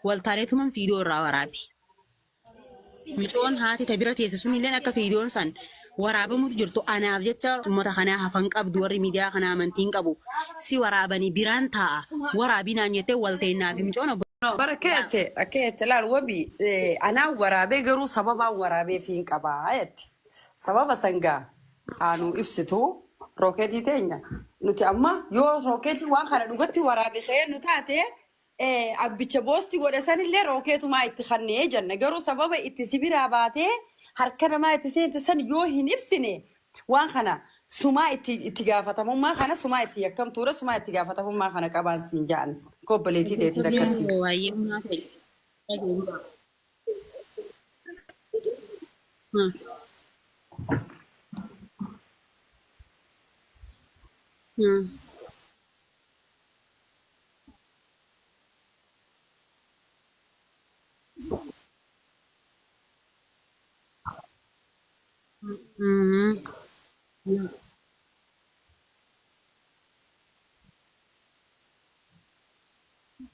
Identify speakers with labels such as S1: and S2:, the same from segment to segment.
S1: والتانيتهم فيديو الراورابي مشون هاتي تبرت يسسوني لين أكا فيديون سن ورابا متجرتو أنا أبجتر ثم تخناها فنك أبدو وري ميديا خنا من تينك أبو سي ورابني بيران تا ورابينا نيتي والتينا في مشون
S2: بركات لا الوبي أنا ورابي جرو سببا ورابي فينك أبايت سببا سنجا أنو إبستو روكيتي تينيا نتي أما يو روكيتي وان خنا نقطي ورابي خير نتاتي أبيتش بوستي ورسان اللي روكيتو ما يتخنيه جنة جرو سببا اتسبي راباتي هركنا ما اتسين تسن يوهي نفسني وان خنا سما اتجافتهم ما خنا سما اتيكم تورا سما اتجافتهم ما خنا كبان سنجان كوبليتي ديتي دكتي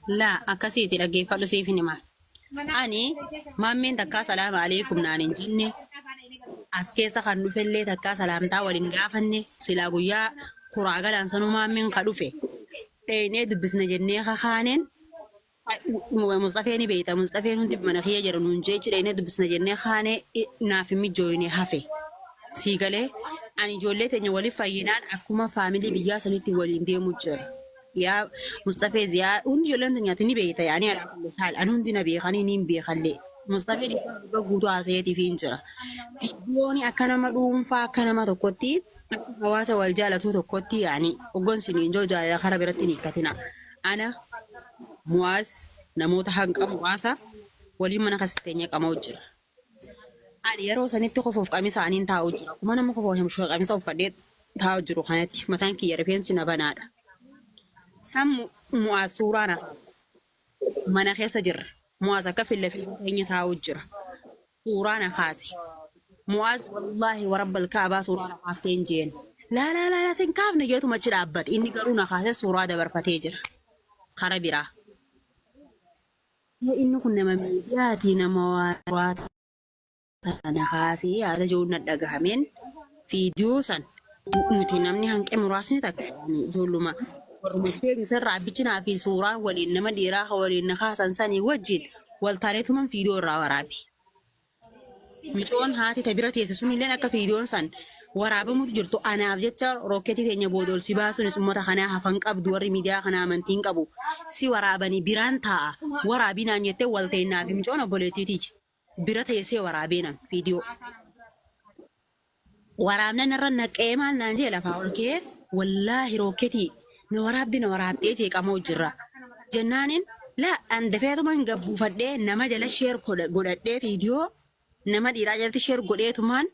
S1: لا أكاسيتي لقي فلو سيفني ما أني ما من تكا سلام عليكم نانين جنة أسكيسا خندو فلي تكا سلام تا ولين غافني سلا قويا قراغا لانسانو ما من خدوفي تيني دبسنا جنة خانين مصطفيني بيتا مصطفين هندي بمناخية جرنون جيش تيني دبسنا جنة خاني نافي مجويني هفي سيقالي أني جولي تيني ولي فاينان أكوما فاميلي بيا سنتي ولين دي مجر يا مصطفى زياد هندي جولن تنيا تني بيتا يعني على كل حال أنا هندي نبي خاني نيم بيخلي مصطفى دي بقولوا عزيتي في إنجرا فيديوني أكنا مدوم فأكنا ما تقطي حواسة والجالة تقطي يعني وقول سنين جو جالة خربرتني كتنا أنا مواس نموت حق مواسة ولي من خستني كموجر أنا يروح سنتي خوف قميص عنين تاوجر وما أنا مخوفهم شو قميص أو فديت تاوجر خانتي مثلا كي يرفين سنا بنادا سام مؤسورانا mana keessa jirra mu'aaz akka fille keenya taa'u jira suuraana kaase mu'aaz wallahi warabbal kaabaa suuraana kaaftee hin jeen laa sin kaafne jeetu machi dhaabbate inni garuu na kaase suuraa dabarfatee jira kara biraa inni kun nama miidiyaati nama waata na kaasee yaada jiruun na dhagahameen fiidiyoo san nuti namni hanqee muraasni takka ijoolluma warumtee misirraa bichinaa fi suuraan waliin nama dhiiraa waliin na kaasan sanii wajjin waltaaneetuman fiidiyoo irraa waraabe. Micoon haati tabira teessisuun illee akka fiidiyoon san waraabamutu jirtu anaaf jecha rooketii teenya boodol si baasuunis uummata kanaa hafan qabdu warri miidiyaa kanaa amantiin qabu si waraabanii biraan taa'a waraabinaan jettee walteennaaf micoon obboleettiiti bira teessee waraabeenan fiidiyoo. Waraabnan irra naqee maal naan jee lafaa olkee wallaahi rooketii na waraabdee jeeqamoo jirra jennaanin la andafeetuman gabbuufadhee nama jala sheer godhadhee fiidiyoo nama dhiiraa jalatti sheer godheetumaan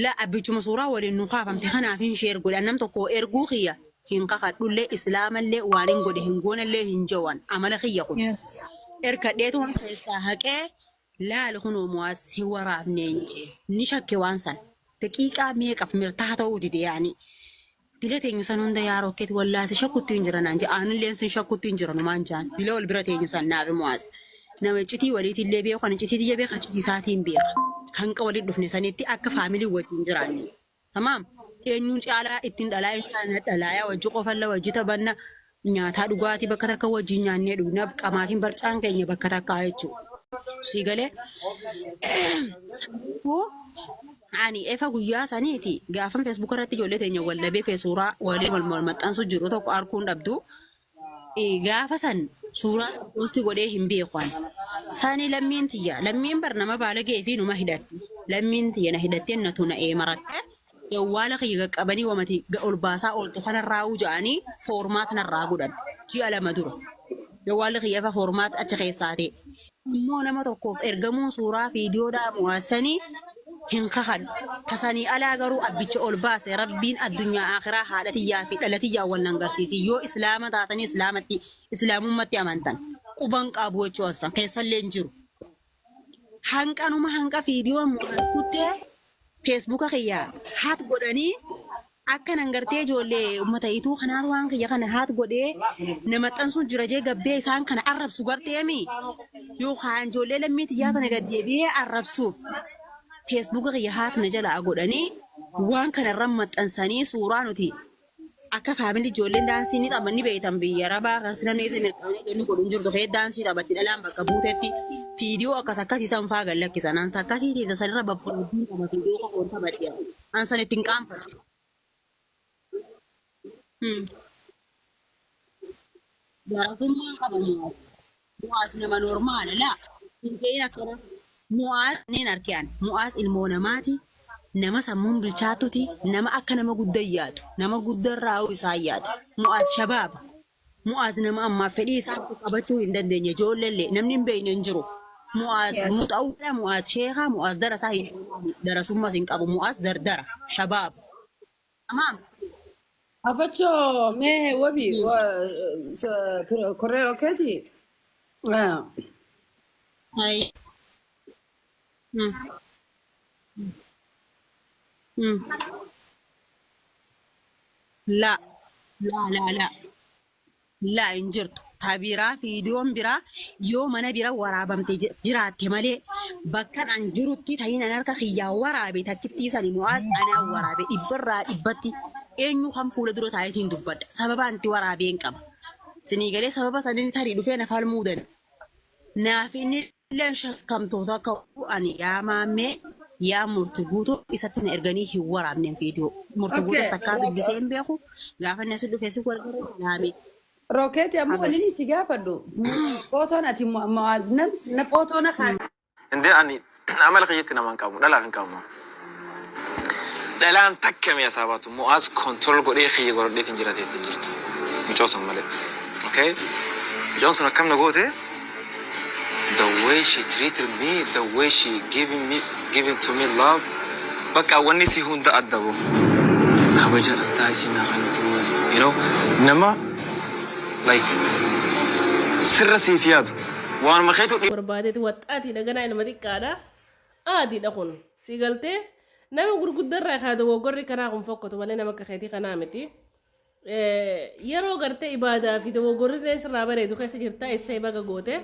S1: la abbichuma suuraa waliin nu kaafamte kanaafin sheer godhe nam tokko erguu kiyya hin kakadhullee islaamallee waan hin godhe hin goonallee hin jawan amala kiyya kun erkadheetuman keessaa haqee laal kunoo mu'aaz hin waraabne hin jee ni shakke waan san daqiiqaa meeqaf mirtaa ta'uu dide yaani dile teenyu san hunda yaa rooketii wallaasi shakkutti hin jiran anje aanilleen sin shakkutti hin jiran maan jaan dile wal bira teenyu san naafi mu'aaz nama citii waliitillee beeku kan citii tiyya beeka citii isaatiin beeka hanqa waliin dhufne sanitti akka faamilii wajjin jiraanne tamaam eenyuun caalaa ittiin dhalaayaa wajji qofalla wajji taphanna nyaataa dhugaatii bakka takka wajjin nyaannee dhugna qamaatiin barcaan keenya bakka takkaa jechuudha sii galee ani efa guyyaa saniiti gaafan feesbuuk irratti ijoollee teenya wallabee feesuuraa waliin wal maxxansu jiru tokko arguun dhabdu gaafa san suuraa posti godhee hin beekan sani lammiin bar nama baalagee fi numa hidhatti lammiin tiyya na hidhattee na tuna maratte yawwaala kiyya qabanii wamati ol baasaa oltu kanarraa wuja'anii foormaat narraa godhan ji'a lama dura yawwaala kiyya fa foormaat achi keessaate immoo nama tokkoof ergamuu suuraa fiidiyoodhaa mu'aasanii hin kakad tasanii alaa garuu abbicha ol baase rabbiin addunyaa akhiraa haadhatiyyaa fi dhalatiyyaa wal nangarsiisi yoo islaama taatanii islaamummatti amantan quban qabu jechuun san keessallee hin jiru hanqa fiidiyoo mu'aaz kuttee feesbuuka kiyyaa haat godhanii akkanan gartee ijoollee uummata ituu kanaatu waan kiyya kana haat godhee namattan sun jira jee gabbee isaan kana arrabsu garteemi yookaan ijoollee lammiitti yaatana gaddeebi'ee arrabsuuf feesbuuka kiyya haatana jalaa godhanii waan kana irra maxxansanii suuraa nuti akka faamilii ijoolleen daansii ni taphanni beektan biyya rabaa kan sinan eessa mirqaanii ganni godhuun jirtu kee daansii taphatti dhalaan bakka buutetti fiidiyoo akkasiisan faa gallakkisan ansa akkasiitii tasanirra babbaruutiin qaba fiidiyoo qofoon taphadhiya ansan ittiin qaanfatu. Garaagarummaa qabamu mu'aas nama normaala laa hin ta'in akkana mu'aas niin arkeen mu'aas ilmoo namaati. Nama sammuun bilchaatuti nama akka nama guddaa yaadu nama guddaa raa'u isaa yaadu mu'aas shabaaba mu'aas nama ammaa fedhii isaa qabachuu hin dandeenye ijoollee namni hin beekne hin jiru mu'aas muxawwala mu'aas sheekaa mu'aas darasaa hin darasummas hin qabu mu'aas dardara shabaaba tamaam.
S2: Afacho me wabi correo keti.
S1: Hai. لا hin jirtu tabiraa fiidiyoon biraa yoo mana bira waraabamte jiraatte malee bakka an jirutti ta'iin an harka kiyyaa waraabe takkittiisani mu'aas anaa waraabe dhibbarraa dhibbatti eenyu kan fuula dura taayitiin dubbadda sababa anti waraabeen qaba sinii galee sababa sanii tarii dhufee na falmuudan naaf inni illee shakkamtoota akka ani yaa maammee yaa murti guutuu isatti na erganii hin waraabneen fiidiyoo murti guutuu sakkaa dubbisee hin beeku gaafa inni asi dhufee si walgaree naamee.
S2: Rokeeti ammoo inni itti gaafadhu footoon ati mu'aaznas na footoona kaan.
S3: Indee ani amala kiyyaatti namaan qabu dhalaaf hin qabu. Dhalaan takka mi'a saabaatu mu'aaz kontirool godhee kiyya godhadheetiin jirateetti jirtu. Mucoosan malee. Okay? Mucoon sun akkam na goote? The way she treated me, the way she giving to me love. Bakka wanni si hunda addabu. Kabaja addaa isin naafanitu. You know, nama like sirra siif yaadu waan makeetu
S4: barbaadeeti waxaati dhaganaa nama xiqqaadha aadiidha kun si galtee nama gurguddarraa kaadu woggorri kanaa kun fokkatu malee nama akka keetii kanaa miti yeroo gartee ibaadaa fi woggorri sirraa bareedu keessa jirta eessa baga goote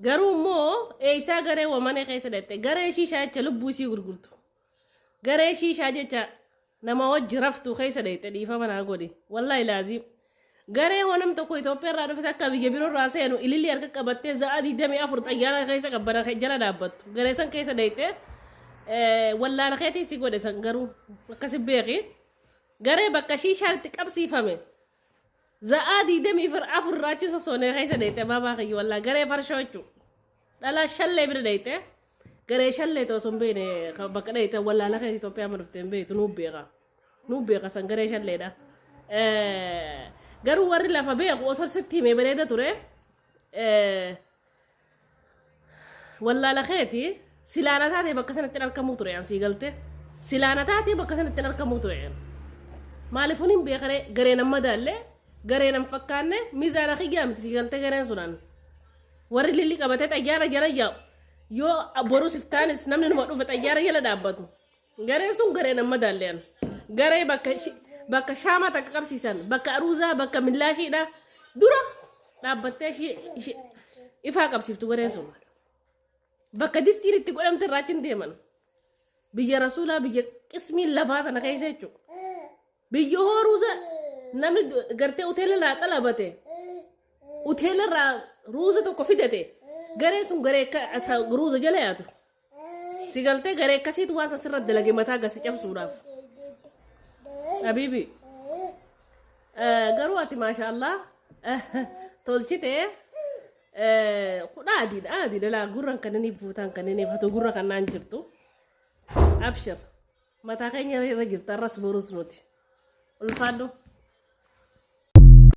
S4: garuu immoo eessaa garee wamane keessa dhatte garee shiishaa jecha lubbuu isii gurgurtu garee shiishaa jecha nama wajji raftu keessa dhatte dhiifa manaa godhi wallaahi laazim garee wanam tokko Itoophiyaa irraa dhufe akka biyya biroo irraa seenu ililli harka qabattee za'a 24 xayyaara keessa qabbana jala dhaabbattu garee san keessa dhatte wallaala keetii si godhe san garuu akkasi beeki garee bakka shiishaatti qabsiifame za'a 24 raachi sosoonee keessa dhatte baabaa kiyya wallaa garee farshoo jechuudha dhalaa shallee bira dhatte garee shallee ta'u sun beene bakka dhatte wallaala keetii Itoophiyaa ma dhufteen beektu nuu beeka san garee shalleedha. Garuu warri lafa beeku osoo sitti himee bareeda ture wallaala keetii silaana taatee bakka sanatti argamuu ture ansii galte silaana taatee bakka sanatti argamuu ture maaliifun hin beekare garee nama daallee garee nam fakkaanne miizaana kiyyaa miti sii galte gareen sunaan warri lilli qabatee xayyaara jala yaa'u yoo boruu siftaanis namni numa dhufe xayyaara jala dhaabbatu gareen sun garee nama daalleen garee bakka shaamaa takka qabsiisan bakka aruuzaa bakka millaashiidha dura dhaabbattee ifaa qabsiiftu gareen sun bakka diskiin itti godhamte irraachiin deeman biyya rasuulaa biyya qismiin lafaa tana keessa jechuudha biyya hooruuza namni gartee uteela irraa xalabate uteela irraa ruuza tokko fidate gareen sun garee ruuza jala yaatu si galtee garee akkasiitu waan sasirratti dalage mataa gasi cabsuudhaaf. Habibi garuu ati maashaallah tolchite aadiidha laa gurran kanneen buutaan kanneen eeffatu gurra kannaan jirtu abshir mataa keenya irra jirta arras borus nuti ulfaadhu.